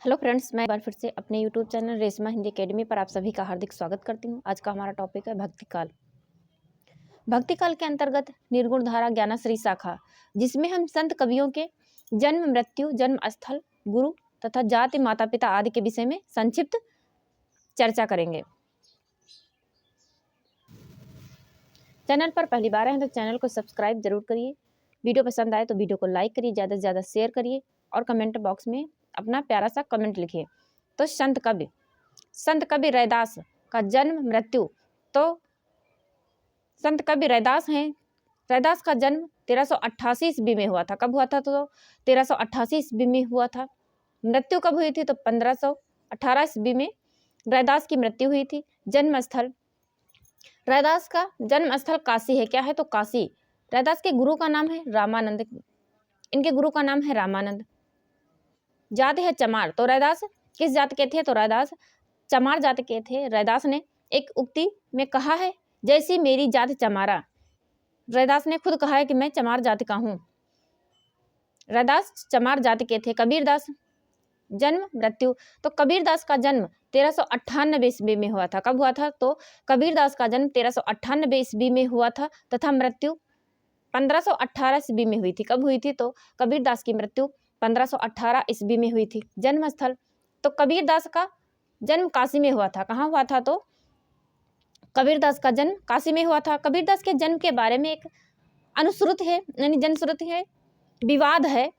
Hello friends, मैं एक बार फिर से अपने YouTube channel Reshma Hindi academy पर आप सभी का हार्दिक स्वागत करती हूँ। आज का हमारा टॉपिक है भक्तिकाल। भक्तिकाल के अंतर्गत निर्गुण धारा ज्ञानाश्री शाखा, जिसमें हम संत कवियों के जन्म, मृत्यु, जन्म स्थल, गुरु तथा जाति, माता पिता आदि के विषय में संक्षिप्त चर्चा करेंगे। चैनल पर पहली बार आए हैं तो चैनल को सब्सक्राइब जरूर करिए। वीडियो पसंद आए तो वीडियो को लाइक करिए, ज़्यादा से ज़्यादा शेयर करिए और कमेंट बॉक्स में अपना प्यारा सा कमेंट लिखिए। तो संत कवि रैदास का जन्म, मृत्यु। तो संत कवि रैदास हैं। रैदास का जन्म 1388 ईस्वी में हुआ था। कब हुआ था? तो 1388 ईस्वी में हुआ था। मृत्यु कब हुई थी? तो 1518 ईस्वी में रैदास की मृत्यु हुई थी। जन्म स्थल, रैदास का जन्म स्थल काशी है। क्या है? तो काशी। रैदास के गुरु का नाम है रामानंद। इनके गुरु का नाम है रामानंद। जाति है चमार। तो रैदास किस जाति के थे? तो रैदास चमार जाति के थे। रैदास ने एक उक्ति में कहा है, जैसी मेरी जाति चमारा। रैदास ने खुद कहा है कि मैं चमार जाति का हूँ। रैदास चमार जाति के थे। कबीरदास, जन्म, मृत्यु। तो कबीरदास का जन्म 1398 ईस्वी में हुआ था। कब हुआ था? तो कबीरदास का जन्म 1398 ईस्वी में हुआ था तथा मृत्यु 1518 ईस्वी में हुई थी। कब हुई थी? तो कबीरदास की मृत्यु 1518 ईस्वी में हुई थी। जन्म स्थल, तो कबीरदास का जन्म काशी में हुआ था। कहाँ हुआ था? तो कबीरदास का जन्म काशी में हुआ था। कबीरदास के जन्म के बारे में एक अनुश्रुत है, यानी जनश्रुति है, विवाद है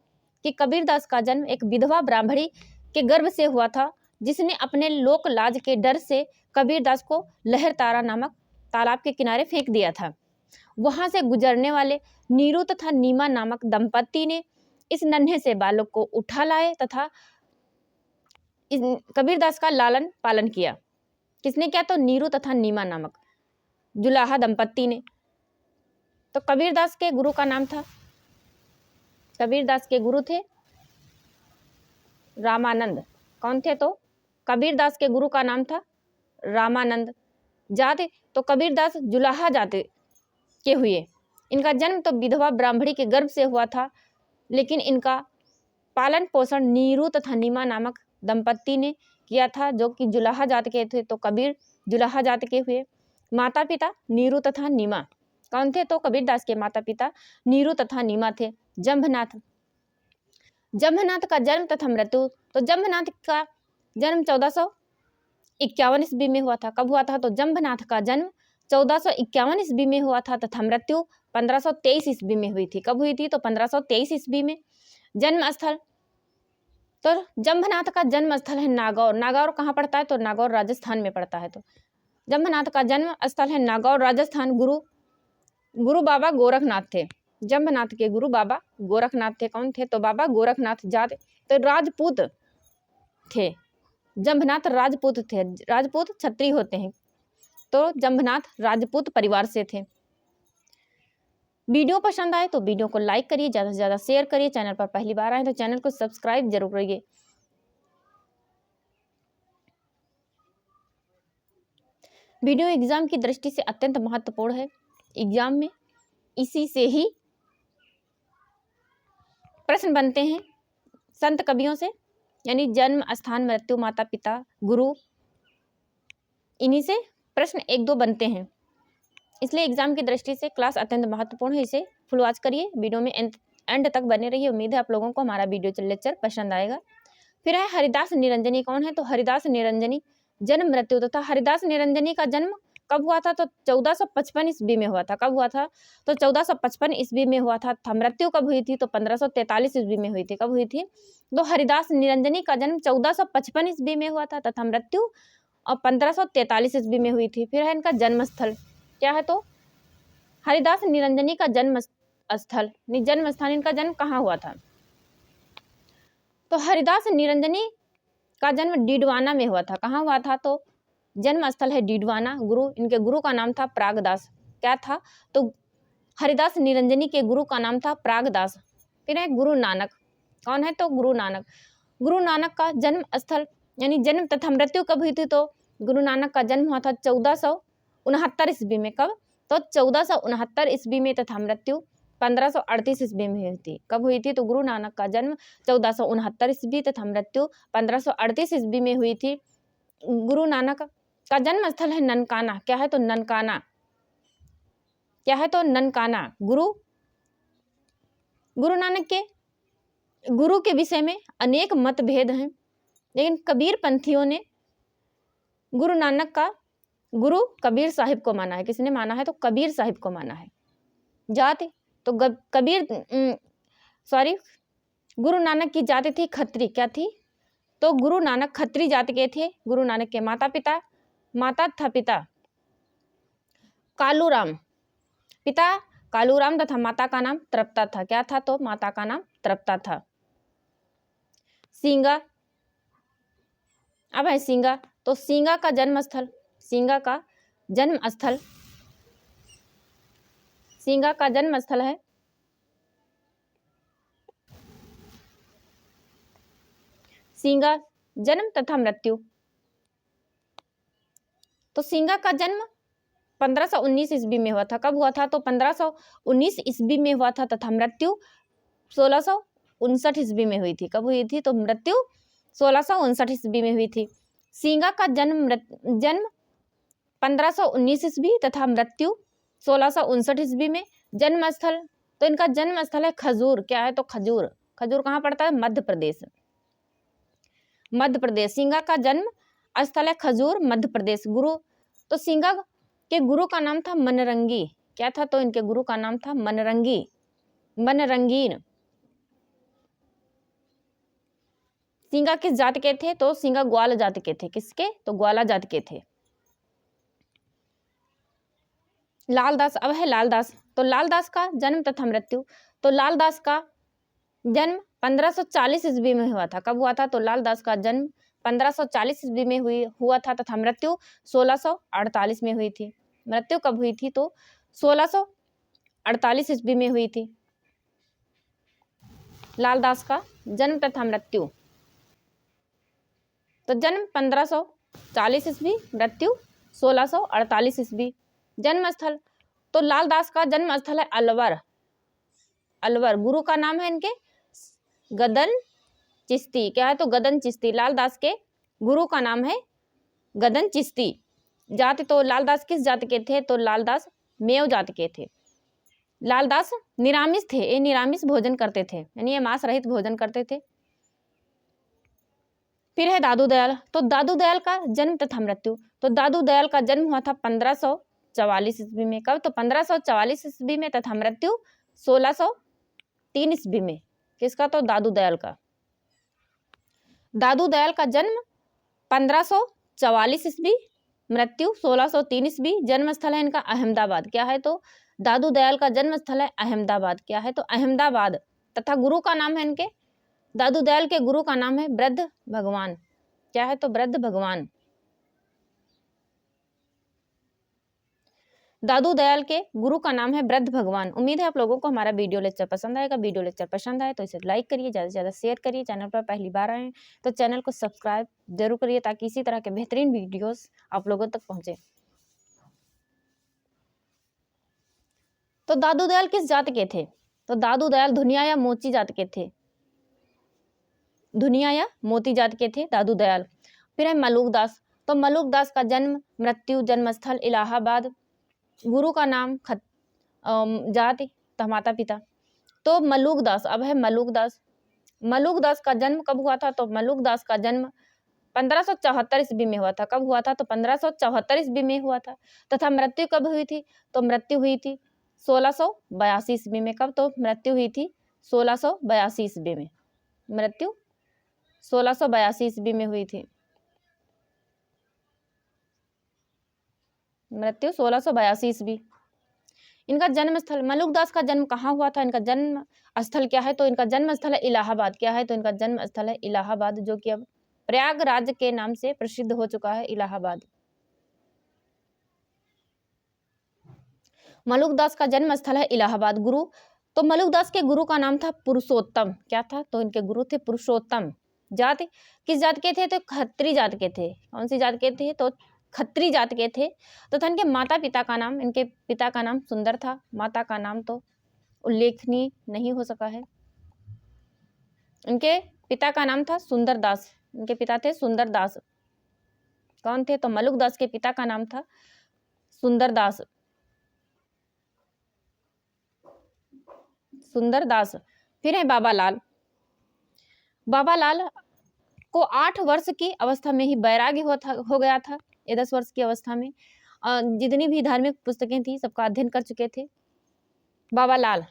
कि कबीरदास का जन्म एक विधवा ब्राह्मणी के गर्भ से हुआ था, जिसने अपने लोक लाज के डर से कबीरदास को लहर तारा नामक तालाब के किनारे फेंक दिया था। वहां से गुजरने वाले नीरू तथा नीमा नामक दंपत्ति ने इस नन्हे से बालक को उठा लाए तथा कबीरदास का लालन पालन किया। किसने किया? तो नीरू तथा नीमा नामक जुलाहा दंपत्ति ने। तो कबीरदास के गुरु का नाम था, कबीरदास के गुरु थे रामानंद। कौन थे? तो कबीरदास के गुरु का नाम था रामानंद। जाति, तो कबीरदास जुलाहा जाति के हुए। इनका जन्म तो विधवा ब्राह्मणी के गर्भ से हुआ था, लेकिन इनका पालन पोषण नीरू तथा नीमा नामक दंपत्ति ने किया था, जो कि जुलाहा जाति के थे। तो कबीर जुलाहा जाति के हुए। माता पिता नीरू तथा नीमा। कौन थे? तो कबीरदास के माता पिता नीरू तथा नीमा थे। जंभनाथ, जंभनाथ का जन्म तथा मृत्यु। तो जंभनाथ का जन्म 1451 ईस्वी में हुआ था। कब हुआ था? तो जंभनाथ का जन्म 1451 ईस्वी में हुआ था तथा मृत्यु 1523 ईस्वी में हुई थी। कब हुई थी? तो 1523 ईस्वी में। जन्म स्थल, तो जंभनाथ का जन्म स्थल है नागौर। नागौर कहाँ पड़ता है? तो नागौर राजस्थान में पड़ता है। तो जंभनाथ का जन्म स्थल है नागौर राजस्थान। गुरु बाबा गोरखनाथ थे। जंभनाथ के गुरु बाबा गोरखनाथ थे। कौन थे? तो बाबा गोरखनाथ। जात, तो राजपूत थे। जंभनाथ राजपूत थे। राजपूत क्षत्रिय होते हैं, तो जंभनाथ राजपूत परिवार से थे। वीडियो पसंद आए तो वीडियो को लाइक करिए, ज़्यादा से ज़्यादा शेयर करिए। चैनल पर पहली बार आए तो चैनल को सब्सक्राइब जरूर करिए। वीडियो एग्जाम की दृष्टि से अत्यंत महत्वपूर्ण है। एग्जाम में इसी से ही प्रश्न बनते हैं संत कवियों से, यानी जन्म स्थान, मृत्यु, माता पिता, गुरु, इन्हीं से प्रश्न एक दो बनते हैं। इसलिए एग्जाम की दृष्टि से क्लास अत्यंत महत्वपूर्ण है। इसे फुल वॉच करिए, वीडियो में एंड तक बने रहिए। उम्मीद है आप लोगों को हमारा वीडियो लेक्चर पसंद आएगा। फिर है हरिदास निरंजनी। कौन है? तो हरिदास निरंजनी, जन्म, मृत्यु तथा। हरिदास निरंजनी का जन्म कब हुआ था? तो 1455 ईस्वी में हुआ था। कब हुआ था? तो 1455 ईस्वी में हुआ था। मृत्यु कब हुई थी? तो 1543 ईस्वी में हुई थी। कब हुई थी? तो हरिदास निरंजनी का जन्म 1455 ईस्वी में हुआ था तथा मृत्यु और 1543 ईस्वी में हुई थी। फिर है इनका जन्म स्थल। क्या है? तो हरिदास निरंजनी का जन्म स्थल, जन्म स्थान, इनका जन्म कहाँ हुआ था? तो हरिदास निरंजनी का जन्म डीडवाना में हुआ था। कहाँ हुआ था? तो जन्म स्थल है डीडवाना। इनके गुरु का नाम था प्रागदास। क्या था? तो हरिदास निरंजनी के गुरु का नाम था प्रागदास। फिर है गुरु नानक। कौन है? तो गुरु नानक। गुरु नानक का जन्म स्थल, यानी जन्म तथा मृत्यु कब हुई थी? तो गुरु नानक का जन्म हुआ था 1469 ईस्वी में। कब? तो 1469 ईस्वी में तथा मृत्यु 1538 ईस्वी में हुई थी। कब हुई थी? तो गुरु नानक का जन्म 1469 ईस्वी तथा मृत्यु 1538 ईस्वी में हुई थी। गुरु नानक का जन्म स्थल है ननकाना। क्या है? तो ननकाना। क्या है? तो ननकाना। गुरु नानक के गुरु के विषय में अनेक मतभेद हैं, लेकिन कबीर पंथियों ने गुरु नानक का गुरु कबीर साहिब को माना है। किसने माना है? तो कबीर साहिब को माना है। जाति तो गुरु नानक की जाति थी खत्री। क्या थी? तो गुरु नानक खत्री जाति के थे। गुरु नानक के माता पिता कालूराम, पिता कालूराम तथा माता का नाम तृप्ता था। क्या था? तो माता का नाम तृप्ता था। सींगा, अब है सींगा। तो सींगा का जन्म स्थल है सींगा। जन्म तथा मृत्यु। तो सींगा का जन्म 1519 ईस्वी में हुआ था। कब हुआ था? तो 1519 ईस्वी में हुआ था तथा मृत्यु 1659 ईस्वी में हुई थी। कब हुई थी? तो मृत्यु 1659 ईस्वी में हुई थी। सींगा का जन्म 1519 ईस्वी तथा मृत्यु 1659 ईस्वी में। जन्म स्थल तो इनका जन्म स्थल है खजूर। क्या है? तो खजूर कहाँ पड़ता है? मध्य प्रदेश। सींगा का जन्म स्थल है खजूर, मध्य प्रदेश। गुरु तो सींगा के गुरु का नाम था मनरंगी। क्या था? तो इनके गुरु का नाम था मनरंगीन। सींगा किस जाति के थे? तो सींगा ग्वाल जाति के थे। किसके? तो ग्वाला जाति के थे। लालदास, अब है लालदास। तो लालदास का जन्म तथा मृत्यु। तो लालदास का जन्म 1540 ईस्वी में हुआ था। कब हुआ था? तो लालदास का जन्म 1540 ईस्वी में हुआ था तथा मृत्यु 1648 में हुई थी। मृत्यु कब हुई थी? तो 1648 ईस्वी में हुई थी। लालदास का जन्म तथा मृत्यु। तो जन्म 1540 ईस्वी, मृत्यु 1648 ईस्वी। जन्म स्थल तो लालदास का जन्म स्थल है अलवर। गुरु का नाम है इनके गदन चिश्ती। क्या है? तो गदन चिश्ती। लालदास के गुरु का नाम है गदन चिश्ती। जाति तो लालदास किस जाति के थे? तो लालदास मेव जाति के थे। लालदास निरामिष थे। ये निरामिष भोजन करते थे, यानी ये मांस रहित भोजन करते थे। फिर है दादू दयाल। तो दादू दयाल का जन्म तथा मृत्यु। तो दादू दयाल का जन्म हुआ था 1544 ईस्वी में। कब? तो 1544 ईस्वी में तथा मृत्यु 1603 ईस्वी में। किसका? तो दादू दयाल का। दादू दयाल का जन्म 1544 ईस्वी, मृत्यु 1603 ईस्वी। जन्म स्थल है इनका अहमदाबाद। क्या है? तो दादू दयाल का जन्म स्थल है अहमदाबाद। क्या है? तो अहमदाबाद। तथा गुरु का नाम है इनके दादू दयाल के गुरु का नाम है वृद्ध भगवान। क्या है? तो वृद्ध भगवान। दादू दयाल के गुरु का नाम है वृद्ध भगवान। उम्मीद है आप लोगों को हमारा वीडियो लेक्चर पसंद आएगा। वीडियो लेक्चर पसंद आए तो इसे लाइक करिए, ज़्यादा से ज़्यादा शेयर करिए। चैनल पर पहली बार आए हैं तो चैनल को सब्सक्राइब जरूर करिए ताकि इसी तरह के बेहतरीन वीडियोस आप लोगों तक पहुंचे। तो दादू दयाल किस जाति के थे? तो दादू दयाल धुनिया या मोची जाति के थे। धुनिया या मोती जाति के थे दादू दयाल। फिर है मलुकदास। तो मलुकदास का जन्म, मृत्यु, जन्मस्थल इलाहाबाद। गुरु का नाम जाति तथा माता पिता। तो मलुकदास, अब है मलुकदास का जन्म कब हुआ था? तो मलुकदास का जन्म 1574 ईस्वी में हुआ था। कब हुआ था? तो 1574 ईस्वी में हुआ था। तथा मृत्यु कब हुई थी? तो मृत्यु हुई थी 1682 ईस्वी में। कब? तो मृत्यु हुई थी 1682 ईस्वी में। मृत्यु 1682 ईस्वी में हुई थी। मृत्यु 1682 ईस्वी। इनका जन्म स्थल, मलुकदास का जन्म कहाँ हुआ था? इनका जन्म स्थल क्या है? तो इनका जन्म स्थल है इलाहाबाद। क्या है? तो इनका जन्म स्थल है इलाहाबाद, जो कि अब प्रयागराज के नाम से प्रसिद्ध हो चुका है, इलाहाबाद। मलुकदास का जन्म स्थल है इलाहाबाद। गुरु तो मलुकदास के गुरु का नाम था पुरुषोत्तम। क्या था? तो इनके गुरु थे पुरुषोत्तम। जाति किस जाति के थे? तो खत्री जाति के थे। कौन सी जाति के थे? तो खत्री जाति के थे। तो इनके माता पिता का नाम, इनके पिता का नाम सुंदर था, माता का नाम तो उल्लेखनीय नहीं हो सका है। इनके पिता का नाम था सुंदरदास। इनके पिता थे सुंदरदास। कौन थे? तो मलुकदास के पिता का नाम था सुंदरदास। सुंदरदास। फिर है बाबा लाल। बाबा लाल को 8 वर्ष की अवस्था में ही वैराग्य हो गया था। ये 10 वर्ष की अवस्था में जितनी भी धार्मिक पुस्तकें थी सबका अध्ययन कर चुके थे। बाबा लाल।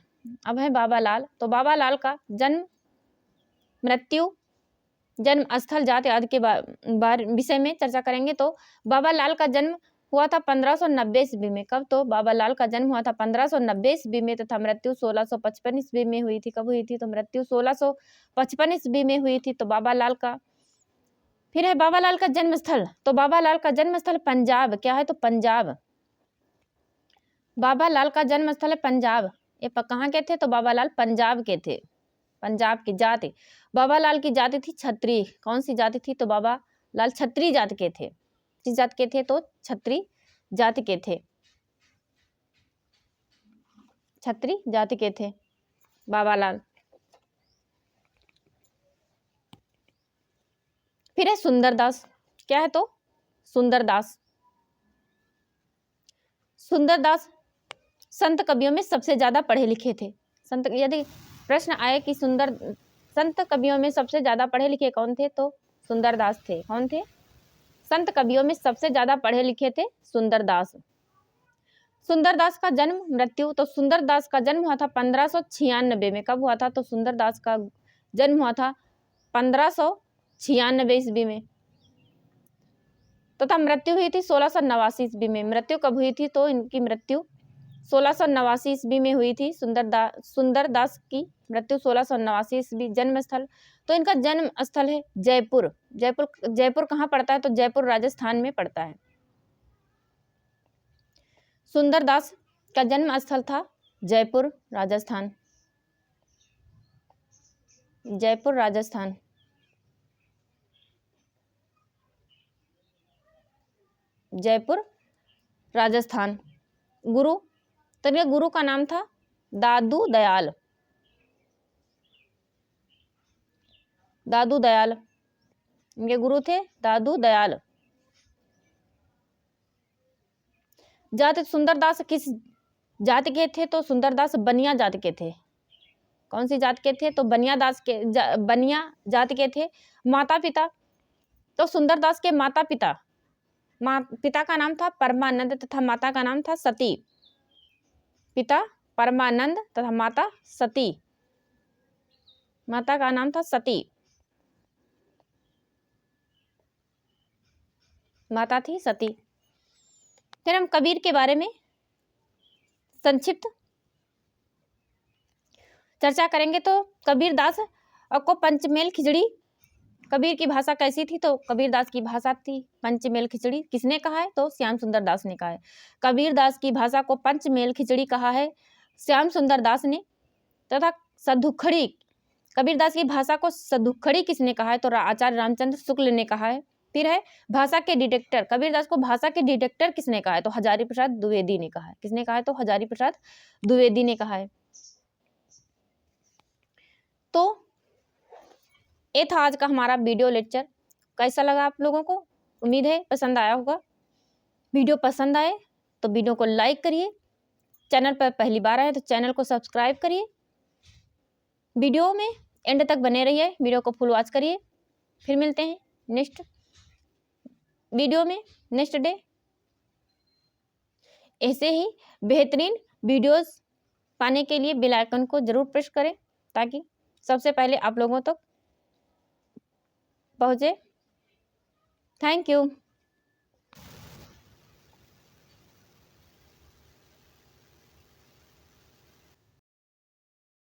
अब है बाबा लाल। तो बाबा लाल का जन्म, मृत्यु, जन्म स्थल, जाति आदि के विषय में चर्चा करेंगे। तो बाबा लाल का जन्म हुआ था 1590 ईस्वी में। कब? तो बाबा लाल का जन्म हुआ था 1590 ईस्वी में तथा मृत्यु 1655 ईस्वी में हुई थी। कब हुई थी? तो मृत्यु 1655 ईस्वी में हुई थी। तो बाबा लाल का फिर है बाबा लाल का जन्म स्थल। तो बाबा लाल का जन्म स्थल पंजाब। क्या है? तो पंजाब। बाबा लाल का जन्म स्थल है पंजाब। ये कहाँ के थे? तो बाबा लाल पंजाब के थे। पंजाब की जाति, बाबा लाल की जाति थी क्षत्रिय। कौन सी जाति थी? तो बाबा लाल क्षत्रिय जाति के थे। किस जाति के थे? तो क्षत्रिय जाति के थे। क्षत्रिय जाति के थे बाबा लाल। फिर है सुंदरदास। क्या है? तो सुंदरदास। सुंदरदास संत कवियों में सबसे ज्यादा पढ़े लिखे थे। संत, यदि प्रश्न आए कि संत कवियों में सबसे ज्यादा पढ़े लिखे कौन थे? तो सुंदरदास थे। कौन थे? संत कवियों में सबसे ज्यादा पढ़े लिखे थे सुंदरदास। सुंदरदास का जन्म, मृत्यु। तो सुंदरदास का जन्म हुआ था 1596 में। कब हुआ था? तो सुंदरदास का जन्म हुआ था 1596 ईस्वी में तथा मृत्यु हुई थी 1689 ईस्वी में। मृत्यु कब हुई थी? तो इनकी मृत्यु 1689 ईस्वी में हुई थी। सुंदरदास की मृत्यु 1689 ईस्वी। जन्म स्थल, तो इनका जन्म स्थल है जयपुर। जयपुर कहाँ पड़ता है? तो जयपुर राजस्थान में पड़ता है। सुंदरदास का जन्म स्थल था जयपुर राजस्थान। जयपुर राजस्थान। जयपुर राजस्थान। गुरु, तो इनके गुरु का नाम था दादू दयाल। दादू दयाल इनके गुरु थे, दादू दयाल। जाति, सुंदरदास किस जाति के थे? तो सुंदरदास बनिया जाति के थे। कौन सी जाति के थे? तो बनिया जाति के थे। माता पिता, तो सुंदरदास के माता पिता, पिता का नाम था परमानंद तथा माता का नाम था सती। पिता परमानंद तथा माता सती। माता का नाम था सती। माता थी सती। फिर हम कबीर के बारे में संक्षिप्त चर्चा करेंगे। तो कबीर दास को पंचमेल खिचड़ी, कबीर की भाषा कैसी थी? तो कबीर दास की भाषा थी पंचमेल खिचड़ी। किसने कहा है? तो श्याम सुंदर दास ने कहा है। कबीर दास की भाषा को पंचमेल खिचड़ी कहा है श्याम सुंदर दास ने। तथा सदुखड़ी, कबीर दास की भाषा को सदुखड़ी किसने कहा है? तो आचार्य रामचंद्र शुक्ल ने कहा है। फिर है भाषा के डिटेक्टर, कबीर दास को भाषा के डिटेक्टर किसने कहा है? तो हजारी प्रसाद द्विवेदी ने कहा है। किसने कहा है? तो हजारी प्रसाद द्विवेदी ने कहा है। तो ये था आज का हमारा वीडियो लेक्चर। कैसा लगा आप लोगों को? उम्मीद है पसंद आया होगा। वीडियो पसंद आए तो वीडियो को लाइक करिए। चैनल पर पहली बार आए तो चैनल को सब्सक्राइब करिए। वीडियो में एंड तक बने रहिए, वीडियो को फुल वॉच करिए। फिर मिलते हैं नेक्स्ट वीडियो में, नेक्स्ट डे। ऐसे ही बेहतरीन वीडियोस पाने के लिए बेल आइकन को जरूर प्रेस करें ताकि सबसे पहले आप लोगों तक पहुंचे। Thank you.